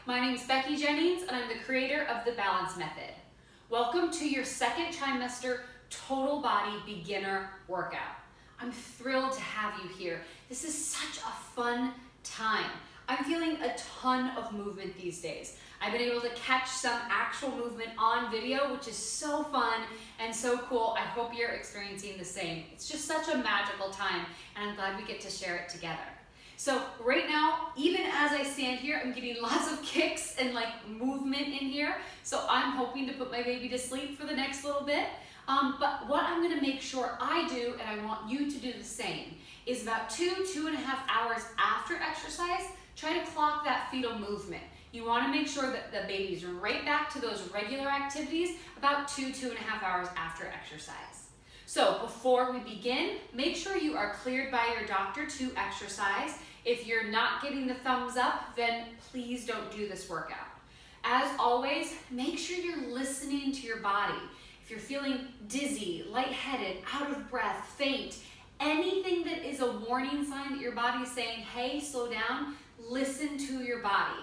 my name is Becky Jennings and I'm the creator of the Balance Method. Welcome to your second trimester total body beginner workout. I'm thrilled to have you here. This is such a fun time. I'm feeling a ton of movement these days. I've been able to catch some actual movement on video, which is so fun and so cool. I hope you're experiencing the same. It's just such a magical time and I'm glad we get to share it together. So right now, even as I stand here, I'm getting lots of kicks and movement in here. So I'm hoping to put my baby to sleep for the next little bit. But what I'm gonna make sure I do, and I want you to do the same, is about 2.5 hours after exercise, try to clock that fetal movement. You wanna make sure that the baby's right back to those regular activities about 2.5 hours after exercise. So before we begin, make sure you are cleared by your doctor to exercise. If you're not getting the thumbs up, then please don't do this workout. As always, make sure you're listening to your body. If you're feeling dizzy, lightheaded, out of breath, faint, anything that is a warning sign that your body is saying, hey, slow down, listen to your body.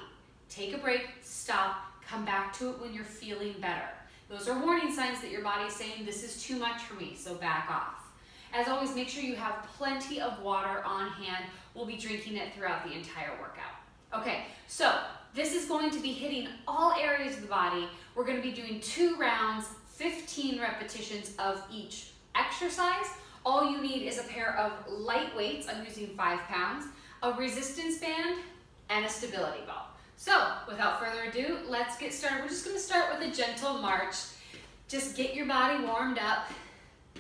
Take a break, stop, come back to it when you're feeling better. Those are warning signs that your body is saying, this is too much for me, so back off. As always, make sure you have plenty of water on hand. We'll be drinking it throughout the entire workout. Okay, so this is going to be hitting all areas of the body. We're going to be doing 2 rounds, 15 repetitions of each exercise. All you need is a pair of light weights, I'm using 5 pounds, a resistance band, and a stability ball. So without further ado, let's get started. We're just gonna start with a gentle march. Just get your body warmed up.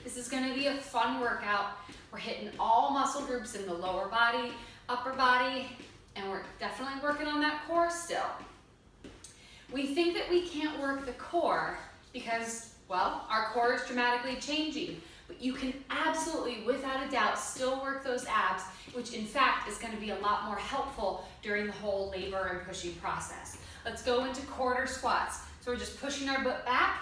This is gonna be a fun workout. We're hitting all muscle groups in the lower body, upper body, and we're definitely working on that core still. We think that we can't work the core because, well, our core is dramatically changing, but you can absolutely, without a doubt, still work those abs, which in fact is gonna be a lot more helpful during the whole labor and pushing process. Let's go into quarter squats. So we're just pushing our butt back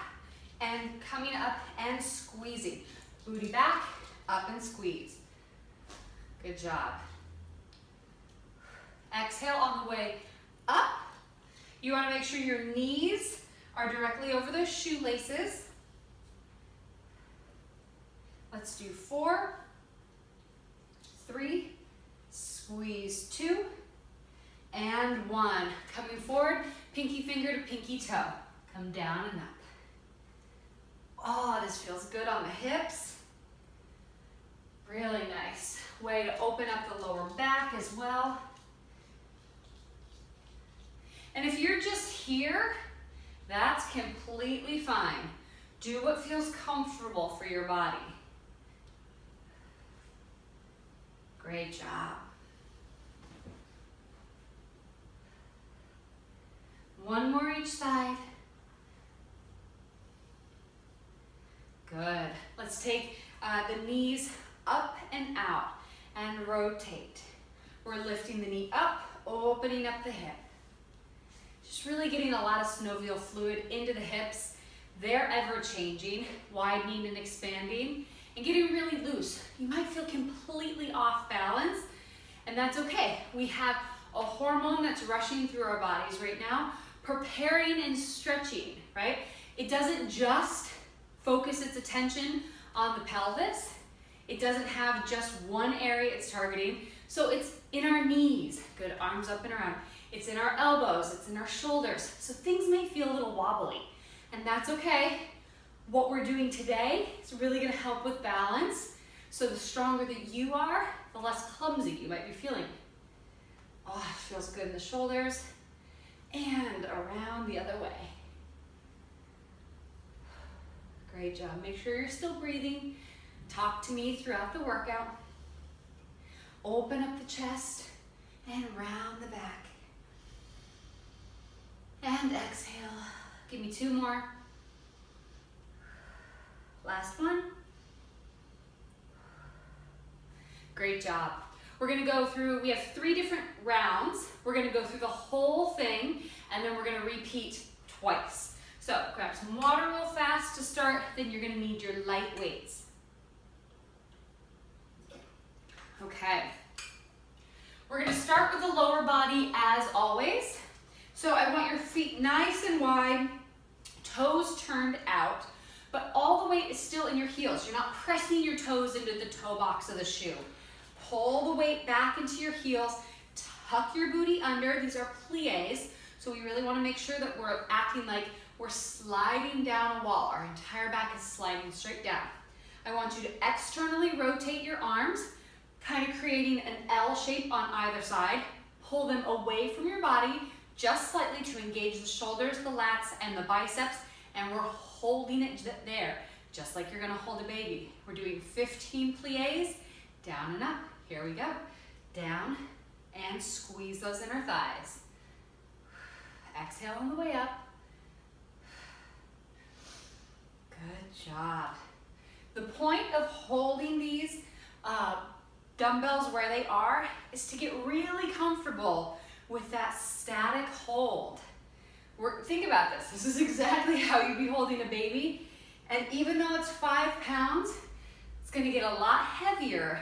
and coming up and squeezing. Booty back, up and squeeze. Good job. Exhale on the way up. You wanna make sure your knees are directly over those shoelaces. Let's do 4, 3, squeeze 2, and 1. Coming forward, pinky finger to pinky toe. Come down and up. Oh, this feels good on the hips. Really nice. Way to open up the lower back as well. And if you're just here, that's completely fine. Do what feels comfortable for your body. Great job. One more each side. Good. Let's take the knees up and out and rotate. We're lifting the knee up, opening up the hip. Just really getting a lot of synovial fluid into the hips. They're ever changing, widening and expanding, and getting really loose. You might feel completely off balance, and that's okay. We have a hormone that's rushing through our bodies right now, preparing and stretching, right? It doesn't just focus its attention on the pelvis. It doesn't have just one area it's targeting. So it's in our knees, good, arms up and around. It's in our elbows, it's in our shoulders. So things may feel a little wobbly, and that's okay. What we're doing today is really gonna help with balance. So the stronger that you are, the less clumsy you might be feeling. Oh, it feels good in the shoulders and around the other way. Great job. Make sure you're still breathing. Talk to me throughout the workout. Open up the chest and round the back. And exhale. Give me 2 more. Last one. Great job. We're gonna go through, we have 3 different rounds. We're gonna go through the whole thing and then we're gonna repeat twice. So grab some water real fast to start, then you're gonna need your light weights. Okay. We're gonna start with the lower body as always. So I want your feet nice and wide, toes turned out, but all the weight is still in your heels. You're not pressing your toes into the toe box of the shoe. Pull the weight back into your heels, tuck your booty under. These are plies, so we really want to make sure that we're acting like we're sliding down a wall. Our entire back is sliding straight down. I want you to externally rotate your arms, kind of creating an L shape on either side. Pull them away from your body, just slightly to engage the shoulders, the lats, and the biceps, and we're holding it there, just like you're gonna hold a baby. We're doing 15 plies, down and up. Here we go. Down, and squeeze those inner thighs. Exhale on the way up. Good job. The point of holding these dumbbells where they are is to get really comfortable with that static hold. Think about this. This is exactly how you'd be holding a baby. And even though it's 5 pounds, it's going to get a lot heavier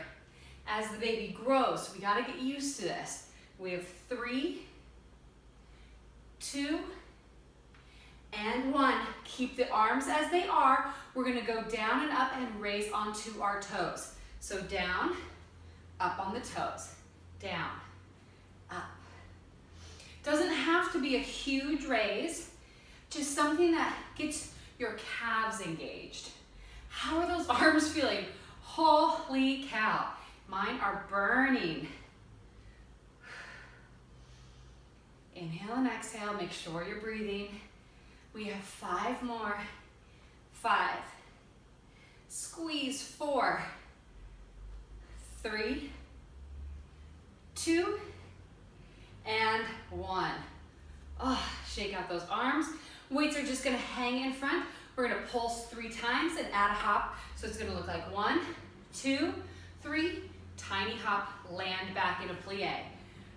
as the baby grows. So we got to get used to this. We have 3, 2, and 1. Keep the arms as they are. We're going to go down and up and raise onto our toes. So down, up on the toes, down, up. Doesn't have to be a huge raise, just something that gets your calves engaged. How are those arms feeling? Holy cow, mine are burning. Inhale and exhale, make sure you're breathing. We have 5 more. 5, squeeze, 4, 3, 2, and 1. Oh, shake out those arms. Weights are just gonna hang in front. We're gonna pulse 3 times and add a hop. So it's gonna look like 1, 2, 3, tiny hop, land back into plie.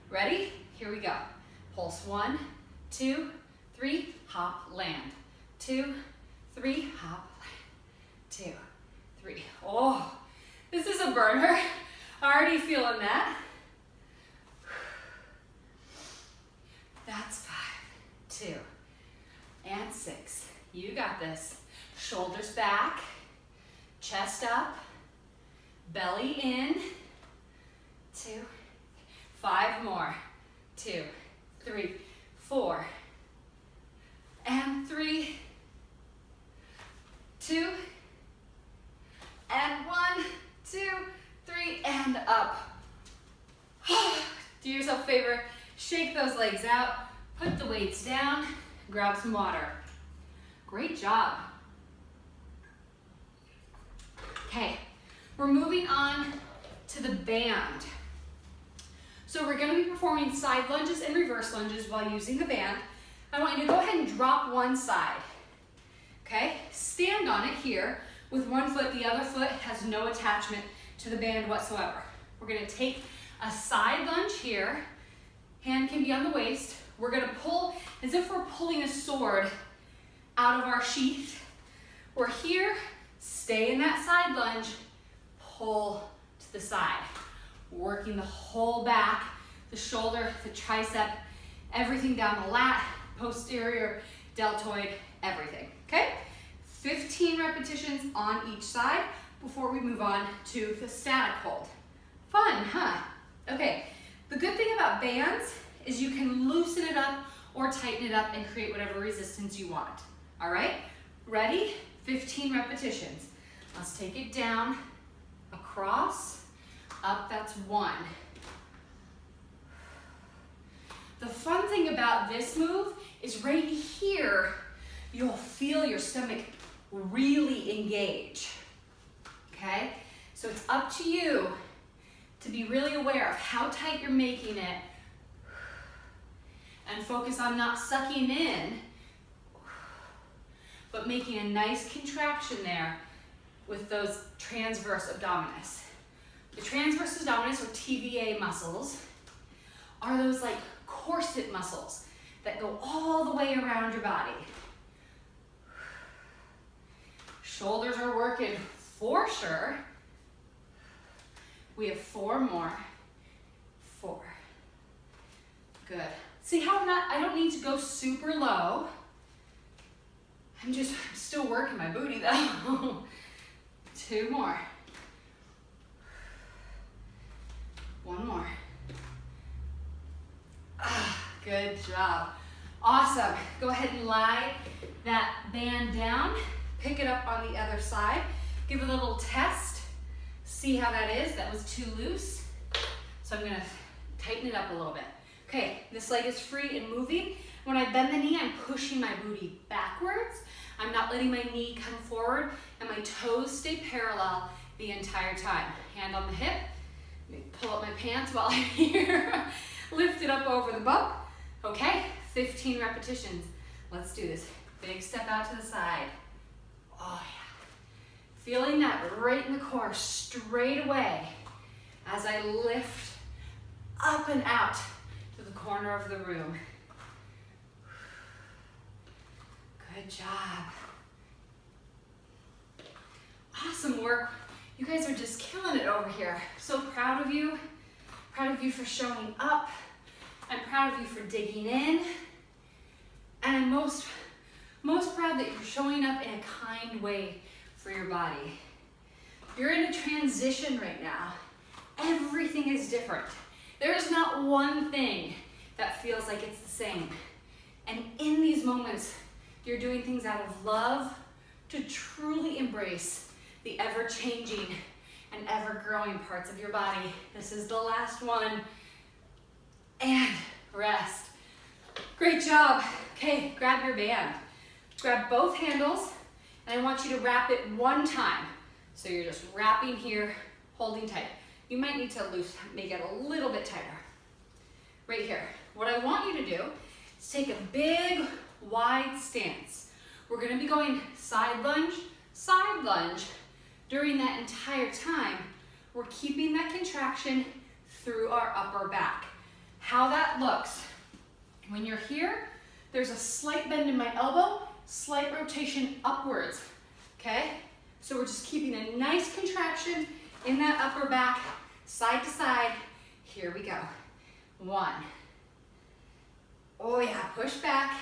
Ready? Here we go. Pulse 1, 2, 3, hop, land. 2, 3, hop, land. 2, 3. Oh, this is a burner. Already feeling that. That's 5, 2, and 6. You got this. Shoulders back, chest up, belly in. 2, 5 more. 2, 3, 4, and 3, 2, and 1, 2, 3, and up. Do yourself a favor, shake those legs out, put the weights down, grab some water. Great job. Okay, we're moving on to the band. So we're gonna be performing side lunges and reverse lunges while using the band. I want you to go ahead and drop one side, okay? Stand on it here with one foot. The other foot has no attachment to the band whatsoever. We're gonna take a side lunge here. Hand can be on the waist. We're gonna pull as if we're pulling a sword out of our sheath. We're here, stay in that side lunge, pull to the side. Working the whole back, the shoulder, the tricep, everything down the lat, posterior, deltoid, everything, okay? 15 repetitions on each side before we move on to the static hold. Fun, huh? Okay, the good thing about bands is you can loosen it up or tighten it up and create whatever resistance you want, all right? Ready? 15 repetitions. Let's take it down, across, up, that's 1. The fun thing about this move is right here, you'll feel your stomach really engage, okay? So it's up to you to be really aware of how tight you're making it and focus on not sucking in, but making a nice contraction there with those transverse abdominis. The transverse abdominis, or TVA muscles, are those like corset muscles that go all the way around your body. Shoulders are working for sure. We have 4 more. 4. Good. See how I don't need to go super low. I'm still working my booty though. 2 more. 1 more. Good job. Awesome. Go ahead and lie that band down. Pick it up on the other side. Give it a little test. See how that is. That was too loose. So I'm going to tighten it up a little bit. Okay, this leg is free and moving. When I bend the knee, I'm pushing my booty backwards. I'm not letting my knee come forward, and my toes stay parallel the entire time. Hand on the hip. Let me pull up my pants while I'm here. Lift it up over the bump. Okay, 15 repetitions. Let's do this. Big step out to the side. Oh yeah. Feeling that right in the core, straight away, as I lift up and out to the corner of the room. Good job. Awesome work. You guys are just killing it over here. So proud of you. Proud of you for showing up. I'm proud of you for digging in. And I'm most proud that you're showing up in a kind way for your body. You're in a transition right now. Everything is different. There is not one thing that feels like it's the same. And in these moments, you're doing things out of love to truly embrace the ever-changing and ever-growing parts of your body. This is the last one. And rest. Great job. Okay, grab your band. Grab both handles, and I want you to wrap it 1 time. So you're just wrapping here, holding tight. You might need to make it a little bit tighter. Right here. What I want you to do is take a big, wide stance. We're gonna be going side lunge. During that entire time, we're keeping that contraction through our upper back. How that looks, when you're here, there's a slight bend in my elbow, slight rotation upwards, okay? So we're just keeping a nice contraction in that upper back, side to side. Here we go. 1. Oh yeah, push back.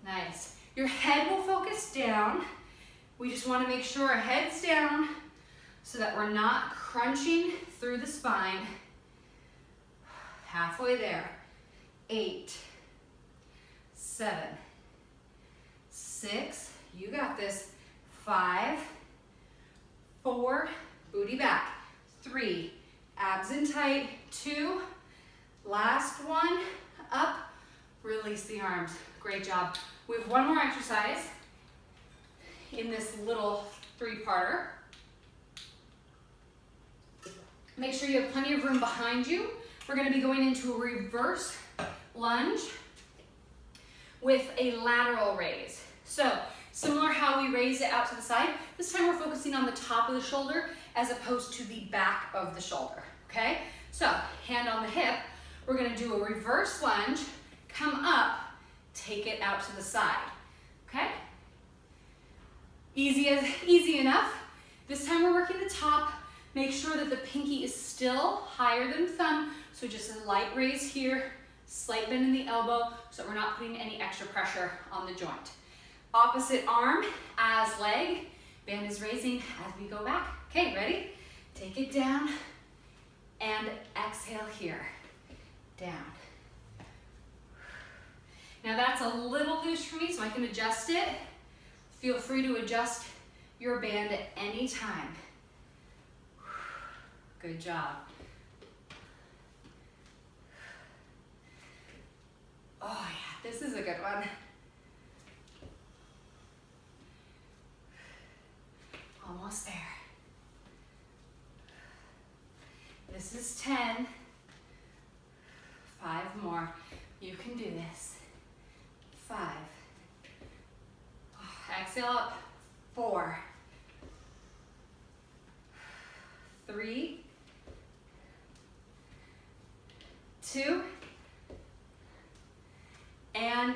Nice. Your head will focus down. We just want to make sure our head's down so that we're not crunching through the spine. Halfway there. 8, 7, 6, you got this. 5, 4, booty back. 3, abs in tight. 2, last one, up, release the arms. Great job. We have 1 more exercise in this little 3-parter. Make sure you have plenty of room behind you. We're going to be going into a reverse lunge with a lateral raise. So similar how we raise it out to the side, this time we're focusing on the top of the shoulder as opposed to the back of the shoulder, okay? So hand on the hip, we're going to do a reverse lunge, come up, take it out to the side, okay? Easy enough. This time we're working the top. Make sure that the pinky is still higher than the thumb, so just a light raise here, slight bend in the elbow, so we're not putting any extra pressure on the joint. Opposite arm as leg, band is raising as we go back. Okay, ready? Take it down and exhale here, down. Now that's a little loose for me, so I can adjust it. Feel free to adjust your band at any time. Good job. Oh yeah, this is a good one. Almost there. This is 10. 5 more. You can do this. 5. Exhale up. 4. 3. 2. And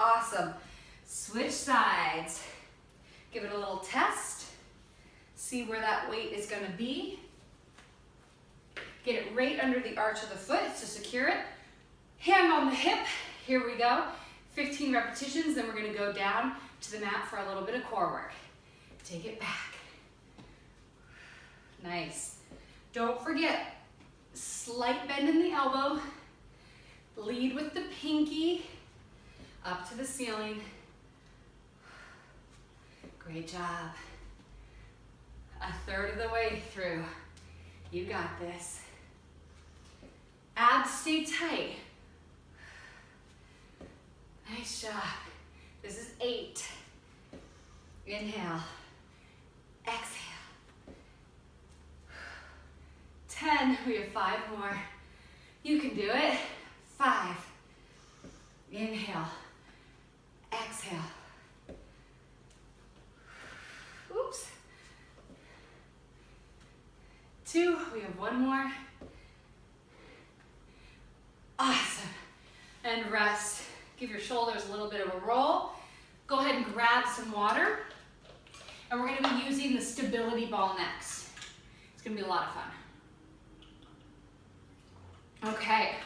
awesome. Switch sides. Give it a little test. See where that weight is going to be. Get it right under the arch of the foot to secure it. Hand on the hip. Here we go. 15 repetitions, then we're gonna go down to the mat for a little bit of core work. Take it back. Nice. Don't forget, slight bend in the elbow. Lead with the pinky up to the ceiling. Great job. A third of the way through. You got this. Abs stay tight. Nice job. This is 8. Inhale. Exhale. 10. We have 5 more. You can do it. 5. Inhale. Exhale. Oops. 2. We have 1 more. Awesome. And rest. Give your shoulders a little bit of a roll. Go ahead and grab some water. And we're gonna be using the stability ball next. It's gonna be a lot of fun. Okay.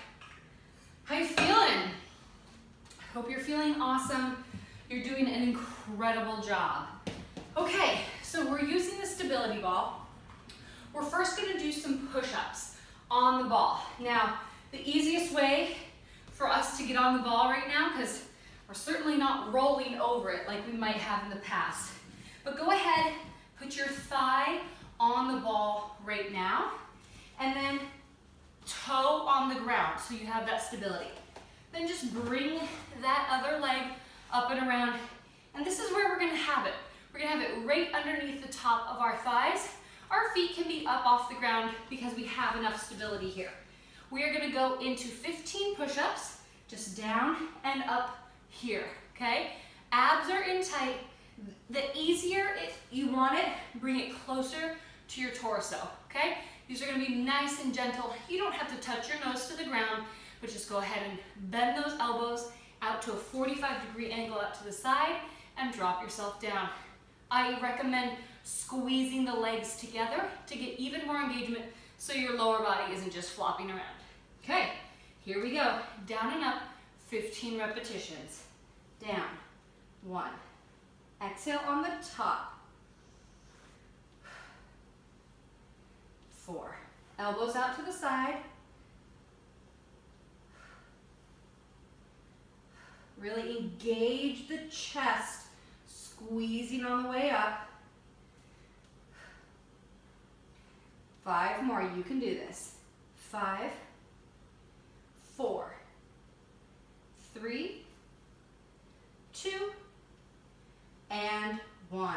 How you feeling? I hope you're feeling awesome. You're doing an incredible job. Okay, so we're using the stability ball. We're first gonna do some push-ups on the ball. Now, the easiest way for us to get on the ball right now, because we're certainly not rolling over it like we might have in the past. But go ahead, put your thigh on the ball right now, and then toe on the ground so you have that stability. Then just bring that other leg up and around, and this is where we're gonna have it. We're gonna have it right underneath the top of our thighs. Our feet can be up off the ground because we have enough stability here. We are gonna go into 15 push-ups, just down and up here, okay? Abs are in tight. The easier, if you want it, bring it closer to your torso, okay? These are gonna be nice and gentle. You don't have to touch your nose to the ground, but just go ahead and bend those elbows out to a 45-degree angle out to the side and drop yourself down. I recommend squeezing the legs together to get even more engagement so your lower body isn't just flopping around. Okay, here we go. Down and up, 15 repetitions. Down, 1. Exhale on the top. 4. Elbows out to the side. Really engage the chest, squeezing on the way up. 5 more, you can do this. 5, 4, 3, 2, and 1.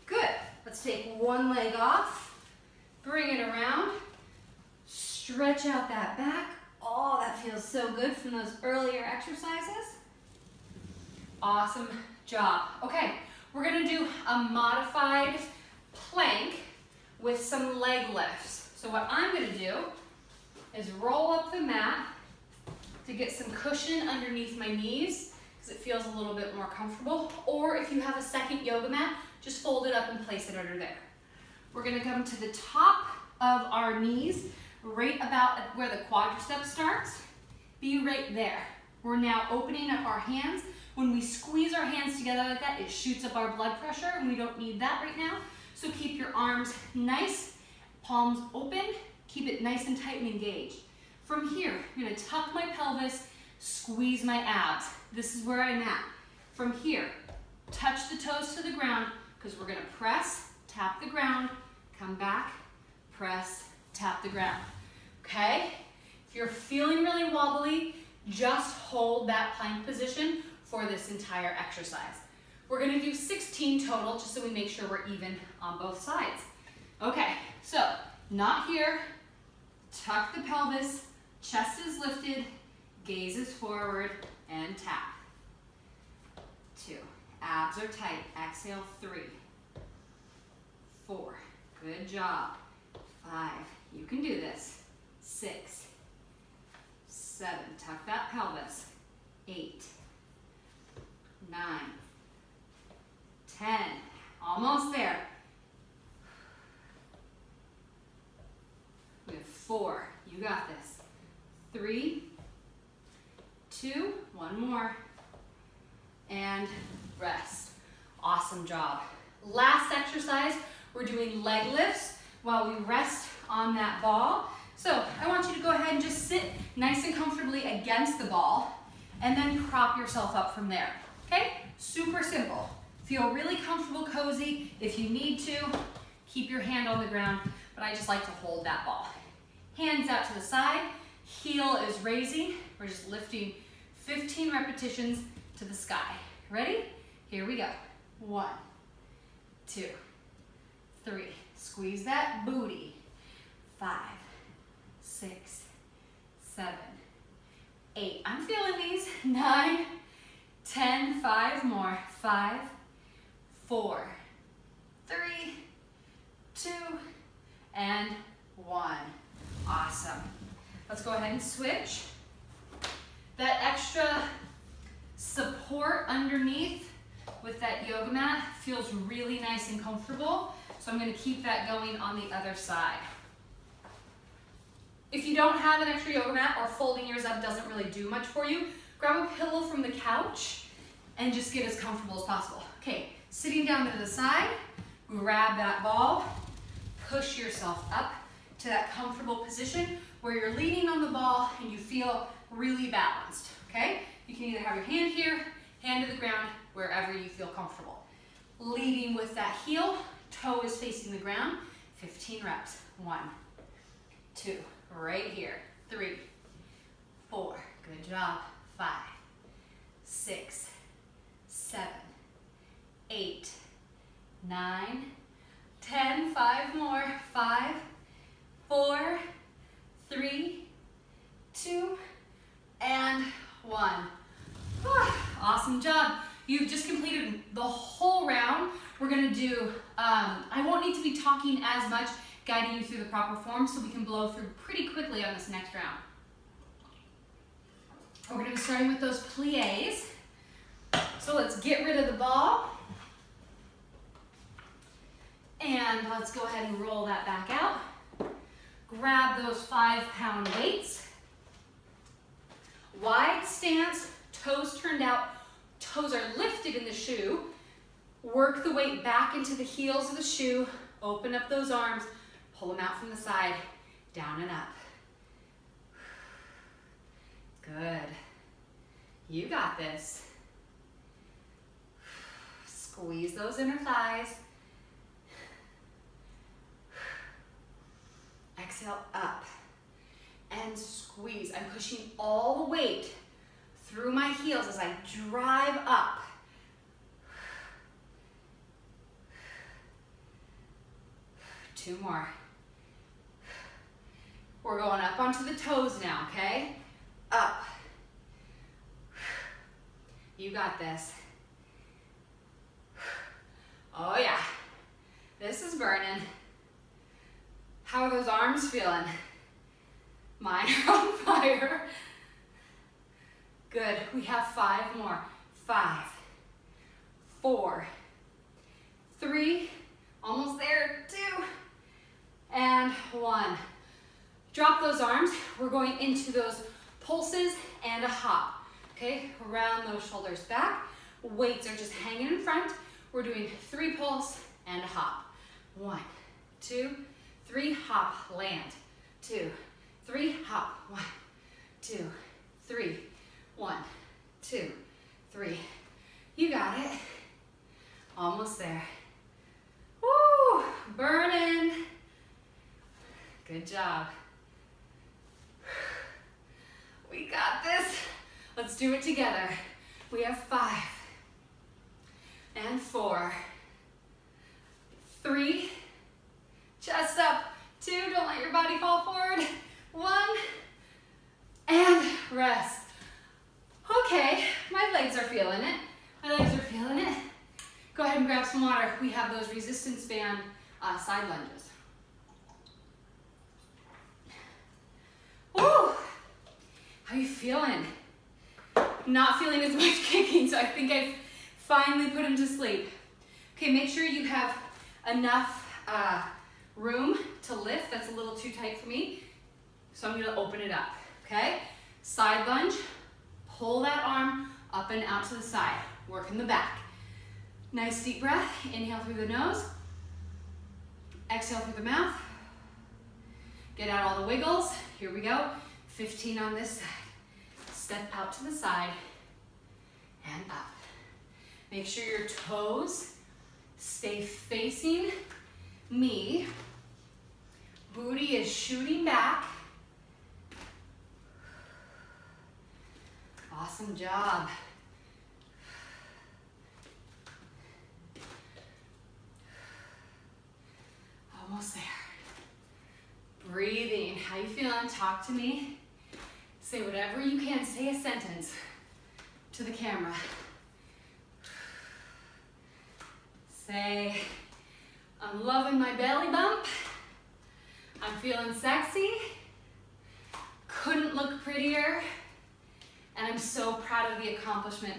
Good. Let's take one leg off, bring it around, stretch out that back. Oh, that feels so good from those earlier exercises. Awesome job. Okay, we're gonna do a modified plank with some leg lifts. So what I'm gonna do is roll up the mat to get some cushion underneath my knees because it feels a little bit more comfortable. Or if you have a second yoga mat, just fold it up and place it under there. We're gonna come to the top of our knees, right about where the quadricep starts. Be right there. We're now opening up our hands. When we squeeze our hands together like that, it shoots up our blood pressure, and we don't need that right now. So keep your arms nice, palms open, keep it nice and tight and engaged. From here, I'm gonna tuck my pelvis, squeeze my abs. This is where I'm at. From here, touch the toes to the ground, because we're gonna press, tap the ground, come back, press, tap the ground. Okay? If you're feeling really wobbly, just hold that plank position for this entire exercise. We're gonna do 16 total, just so we make sure we're even on both sides. Okay, so not here, tuck the pelvis, chest is lifted, gaze is forward, and tap. 2, abs are tight, exhale, 3, 4, good job, 5, you can do this, 6, 7, tuck that pelvis, 8, 9, 10, almost there. We have 4, you 2, one more, and rest. Awesome job. Last exercise, we're doing leg lifts while we rest on that ball. So I want you to go ahead and just sit nice and comfortably against the ball and then prop yourself up from there, okay? Super simple. Feel really comfortable, cozy. If you need to, keep your hand on the ground, but I just like to hold that ball. Hands out to the side, heel is raising. We're just lifting 15 repetitions to the sky. Ready? Here we go. 1, 2, 3. Squeeze that booty. 5, 6, 7, 8. I'm feeling these. 9, 10, 5 more. 5, 4, 3, 2, and 1. Awesome. Let's go ahead and switch. That extra support underneath with that yoga mat feels really nice and comfortable. So I'm going to keep that going on the other side. If you don't have an extra yoga mat or folding yours up doesn't really do much for you, grab a pillow from the couch and just get as comfortable as possible. Okay, sitting down to the side, grab that ball, push yourself up to that comfortable position where you're leaning on the ball and you feel really balanced, okay? You can either have your hand here, hand to the ground, wherever you feel comfortable. Leading with that heel, toe is facing the ground, 15 reps. 1, 2, right here. 3, 4, good job. 5, 6, 7, 8, 9, 10, 5 more. 5, 4, 3, 2, and 1. Awesome job. You've just completed the whole round. We're gonna do, I won't need to be talking as much, guiding you through the proper form so we can blow through pretty quickly on this next round. We're gonna be starting with those plies. So let's get rid of the ball. And let's go ahead and roll that back out. Grab those 5-pound weights. Wide stance, toes turned out, toes are lifted in the shoe. Work the weight back into the heels of the shoe. Open up those arms, pull them out from the side, down and up. Good. You got this. Squeeze those inner thighs. Exhale up and squeeze. I'm pushing all the weight through my heels as I drive up. Two more. We're going up onto the toes now, okay? Up. You got this. Oh yeah, this is burning. How are those arms feeling? Mine are on fire. Good, we have 5 more. 5, 4, 3, almost there, 2, and 1. Drop those arms. We're going into those pulses and a hop. Okay, around those shoulders back. Weights are just hanging in front. We're doing 3 pulse and a hop. 1, 2, 3, hop, land. 2, 3, hop. 1, 2, 3. 1, 2, 3. You got it. Almost there. Woo! Burning. Good job. We got this. Let's do it together. We have 5 and 4, 3, chest up, 2, don't let your body fall forward, 1, and rest. Okay, my legs are feeling it. My legs are feeling it. Go ahead and grab some water. We have those resistance band side lunges. Woo! How are you feeling? Not feeling as much kicking, so I think I've finally put him to sleep. Okay, make sure you have enough room to lift. That's a little too tight for me, so I'm gonna open it up, okay? Side lunge, pull that arm up and out to the side. Work in the back. Nice deep breath. Inhale through the nose. Exhale through the mouth. Get out all the wiggles. Here we go. 15 on this side. Step out to the side and up. Make sure your toes stay facing me. Booty is shooting back. Awesome job. Almost there. Breathing. How you feeling? Talk to me. Say whatever you can. Say a sentence to the camera. Say, I'm loving my belly bump. I'm feeling sexy. Couldn't look prettier. And I'm so proud of the accomplishment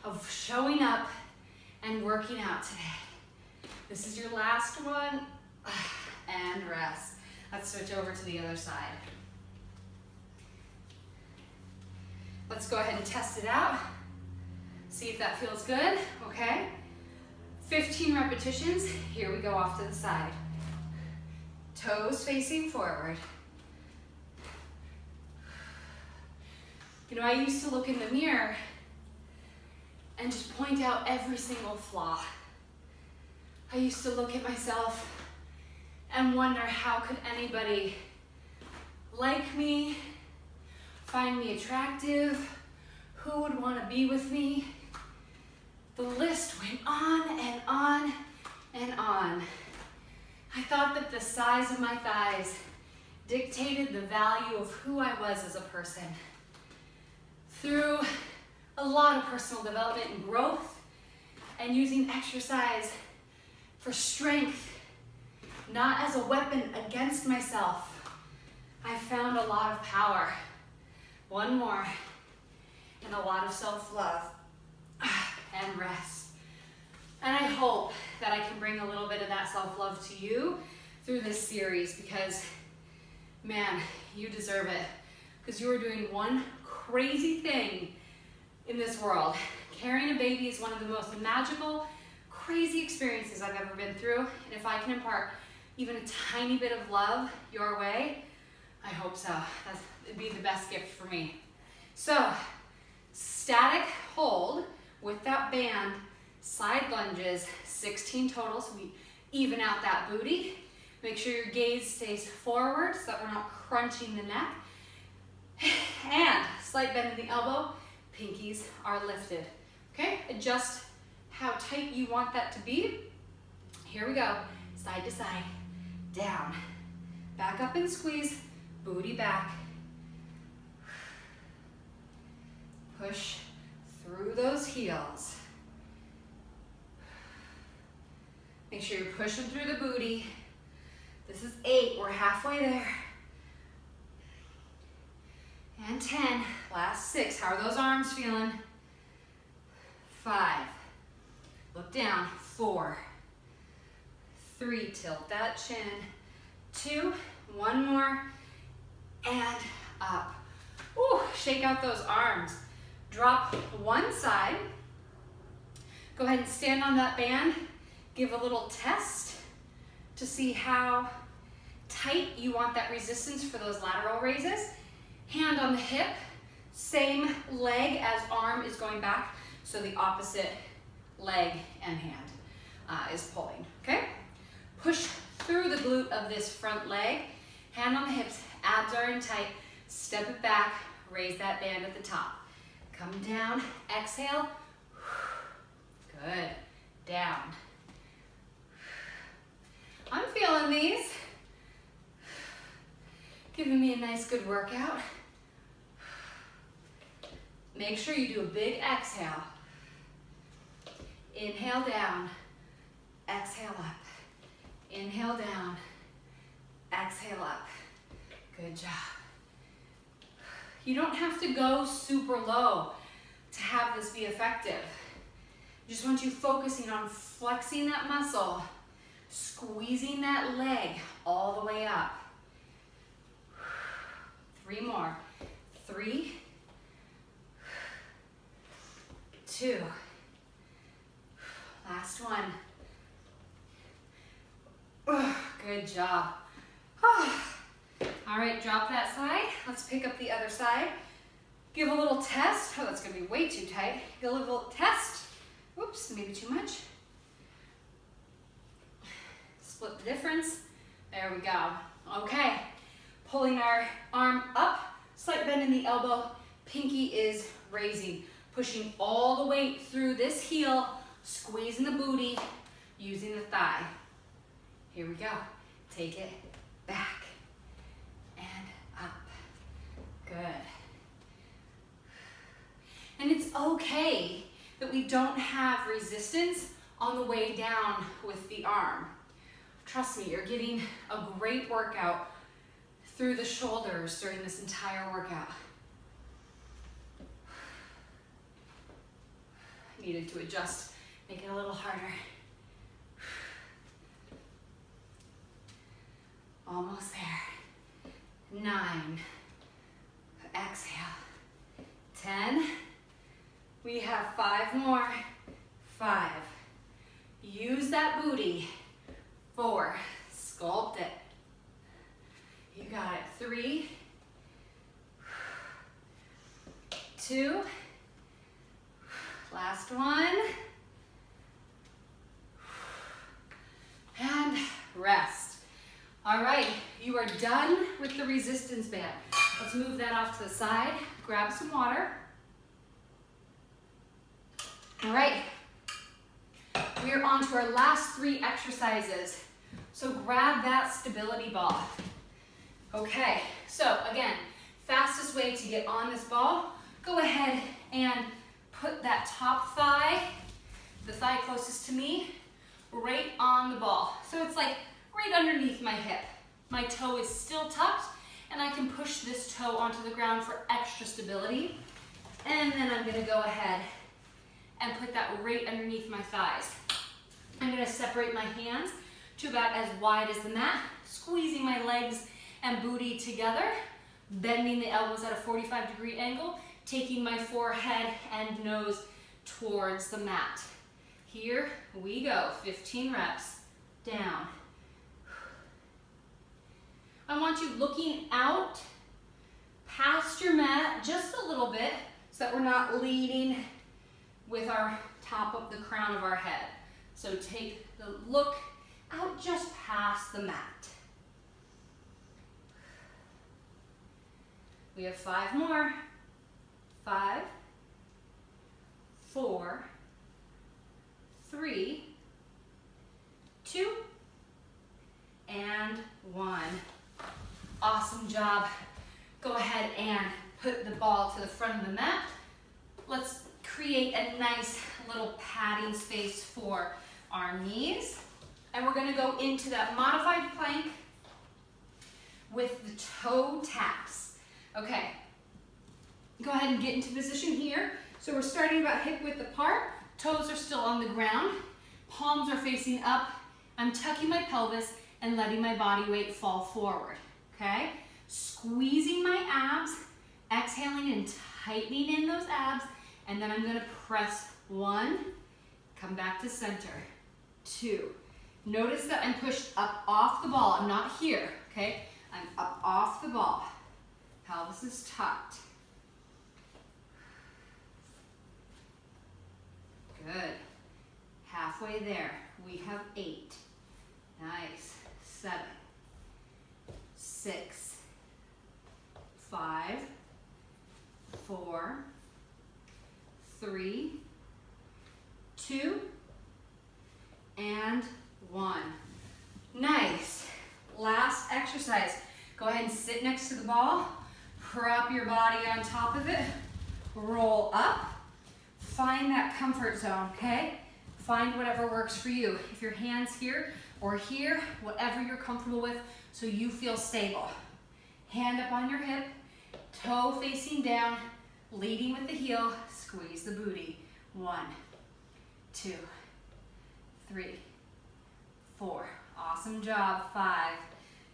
of showing up and working out today. This is your last one. And rest. Let's switch over to the other side. Let's go ahead and test it out. See if that feels good, okay? 15 repetitions. Here we go off to the side. Toes facing forward. You know, I used to look in the mirror and just point out every single flaw. I used to look at myself and wonder how could anybody like me, find me attractive, who would want to be with me. The list went on and on and on. I thought that the size of my thighs dictated the value of who I was as a person. Through a lot of personal development and growth and using exercise for strength, not as a weapon against myself, I found a lot of power. One more, and a lot of self-love and rest. And I hope that I can bring a little bit of that self-love to you through this series because, man, you deserve it. Because you are doing one crazy thing in this world. Carrying a baby is one of the most magical, crazy experiences I've ever been through. And if I can impart even a tiny bit of love your way, I hope so. It'd be the best gift for me. So, static hold with that band, side lunges, 16 total, so we even out that booty. Make sure your gaze stays forward so that we're not crunching the neck. And slight bend in the elbow, pinkies are lifted. Okay, adjust how tight you want that to be. Here we go, side to side, down, back up and squeeze, booty back. Push through those heels. Make sure you're pushing through the booty. This is 8, we're halfway there. And 10, last 6. How are those arms feeling? 5, look down, 4, 3, tilt that chin, 2, one more, and up. Ooh, shake out those arms. Drop one side. Go ahead and stand on that band. Give a little test to see how tight you want that resistance for those lateral raises. Hand on the hip, same leg as arm is going back, so the opposite leg and hand is pulling, okay? Push through the glute of this front leg, hand on the hips, abs are in tight, step it back, raise that band at the top. Come down, exhale, good, down. I'm feeling these. Giving me a nice good workout. Make sure you do a big exhale. Inhale down, exhale up. Inhale down, exhale up. Good job. You don't have to go super low to have this be effective. I just want you focusing on flexing that muscle, squeezing that leg all the way up. 3 more. 3, 2. Last one. Good job. All right, drop that side. Let's pick up the other side. Give a little test. Oh, that's gonna be way too tight. Give a little test. Whoops, maybe too much. Split the difference. There we go. Okay, pulling our arm up, slight bend in the elbow, pinky is raising, pushing all the weight through this heel, squeezing the booty, using the thigh. Here we go. Take it back and up. Good. And it's okay that we don't have resistance on the way down with the arm. Trust me, you're getting a great workout through the shoulders during this entire workout. Needed to adjust, make it a little harder. Almost there. 9. Exhale. 10. We have 5 more. 5. Use that booty. 4. Sculpt it. You got it. 3. 2. Last one. And rest. All right, you are done with the resistance band. Let's move that off to the side. Grab some water. All right, we are on to our last 3 exercises. So grab that stability ball. Okay, so again, fastest way to get on this ball, go ahead and put that top thigh, the thigh closest to me, right on the ball. So it's like right underneath my hip. My toe is still tucked, and I can push this toe onto the ground for extra stability. And then I'm gonna go ahead and put that right underneath my thighs. I'm gonna separate my hands to about as wide as the mat, squeezing my legs and booty together, bending the elbows at a 45-degree angle, taking my forehead and nose towards the mat. Here we go, 15 reps, down. I want you looking out past your mat just a little bit so that we're not leading with our top of the crown of our head. So take the look out just past the mat. We have 5 more. 5, 4, 3, 2, and 1. Awesome job. Go ahead and put the ball to the front of the mat. Let's create a nice little padding space for our knees. And we're going to go into that modified plank with the toe taps. Okay. Go ahead and get into position here. So we're starting about hip width apart. Toes are still on the ground. Palms are facing up. I'm tucking my pelvis and letting my body weight fall forward. Okay? Squeezing my abs, exhaling and tightening in those abs, and then I'm going to press 1, come back to center, 2. Notice that I'm pushed up off the ball. I'm not here, okay? I'm up off the ball. Pelvis is tucked. Good. Halfway there. We have 8. Nice. 7. 6. 5. 4. 3. 2. And 1. Nice. Last exercise. Go ahead and sit next to the ball. Prop your body on top of it. Roll up. Find that comfort zone, okay? Find whatever works for you. If your hand's here or here, whatever you're comfortable with so you feel stable. Hand up on your hip, toe facing down, leading with the heel, squeeze the booty. 1, 2, 3, 4. Awesome job. 5.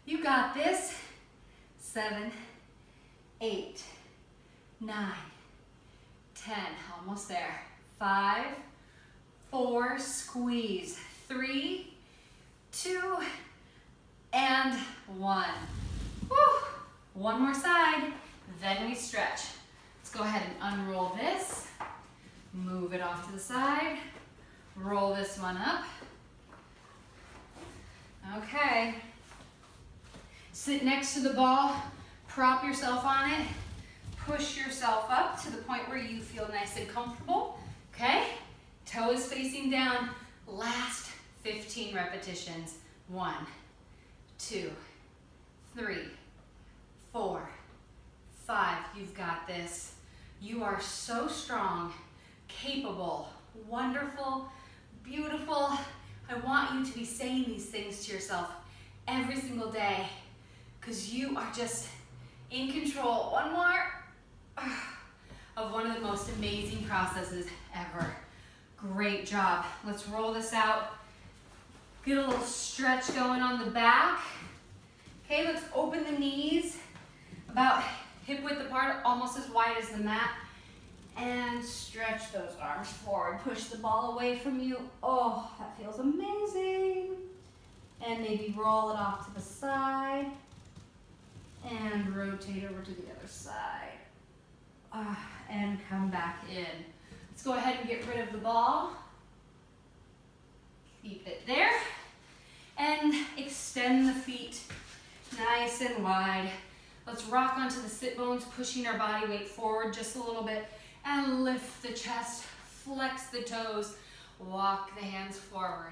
You got this. 7, 8, 9, 10. Almost there. 5, 4, squeeze. 3, 2, and 1. Woo. One more side, then we stretch. Let's go ahead and unroll this. Move it off to the side. Roll this one up. Okay. Sit next to the ball, prop yourself on it, push yourself up to the point where you feel nice and comfortable. Okay? Toes facing down. Last 15 repetitions. 1, 2, 3, 4, 5. You've got this. You are so strong, capable, wonderful, beautiful. I want you to be saying these things to yourself every single day because you are just in control. One more of one of the most amazing processes ever. Great job. Let's roll this out. Get a little stretch going on the back. Okay, let's open the knees about hip width apart, almost as wide as the mat. And stretch those arms forward. Push the ball away from you. Oh, that feels amazing. And maybe roll it off to the side. And rotate over to the other side. And come back in. Let's go ahead and get rid of the ball. Keep it there. And extend the feet nice and wide. Let's rock onto the sit bones, pushing our body weight forward just a little bit. And lift the chest, flex the toes, walk the hands forward.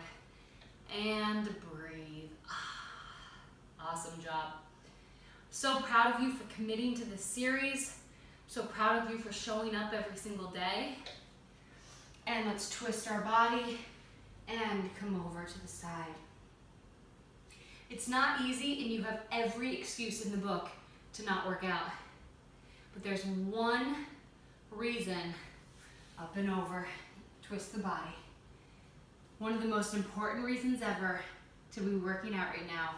And breathe. Awesome job. So proud of you for committing to this series. So proud of you for showing up every single day. And let's twist our body and come over to the side. It's not easy and you have every excuse in the book to not work out. But there's one reason, up and over, twist the body. One of the most important reasons ever to be working out right now,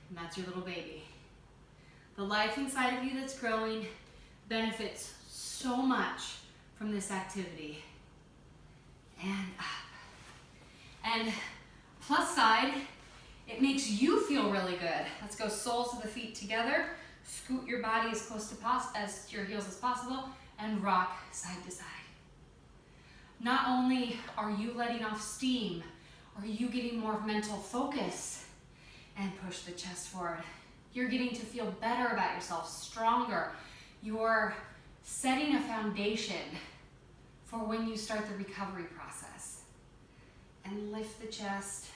and that's your little baby. The life inside of you that's growing benefits so much from this activity. And up. And plus side, it makes you feel really good. Let's go soles of the feet together. Scoot your body as close to as your heels as possible and rock side to side. Not only are you letting off steam, are you getting more mental focus and push the chest forward. You're getting to feel better about yourself, stronger. You're setting a foundation for when you start the recovery process. And lift the chest.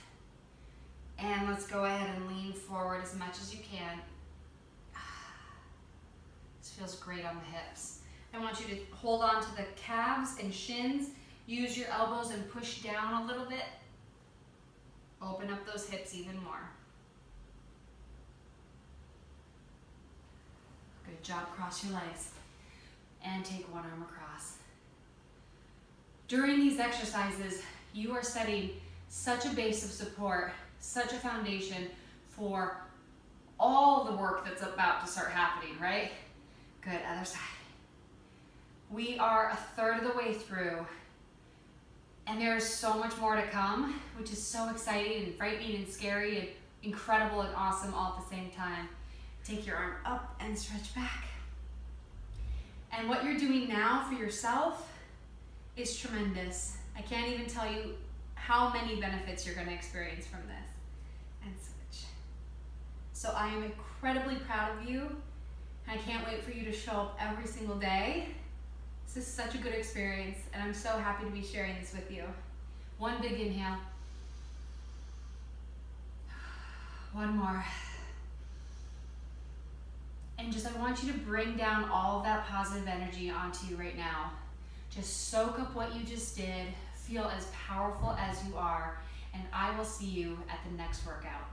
And let's go ahead and lean forward as much as you can. This feels great on the hips. I want you to hold on to the calves and shins. Use your elbows and push down a little bit. Open up those hips even more. Good job. Cross your legs. And take one arm across. During these exercises, you are setting such a base of support, such a foundation for all the work that's about to start happening, right? Good, other side. We are a third of the way through, and there's so much more to come, which is so exciting and frightening and scary and incredible and awesome all at the same time. Take your arm up and stretch back. And what you're doing now for yourself is tremendous. I can't even tell you how many benefits you're going to experience from this. And switch. So I am incredibly proud of you. I can't wait for you to show up every single day. This is such a good experience, and I'm so happy to be sharing this with you. One big inhale. One more. And I want you to bring down all of that positive energy onto you right now. Just soak up what you just did. Feel as powerful as you are, and I will see you at the next workout.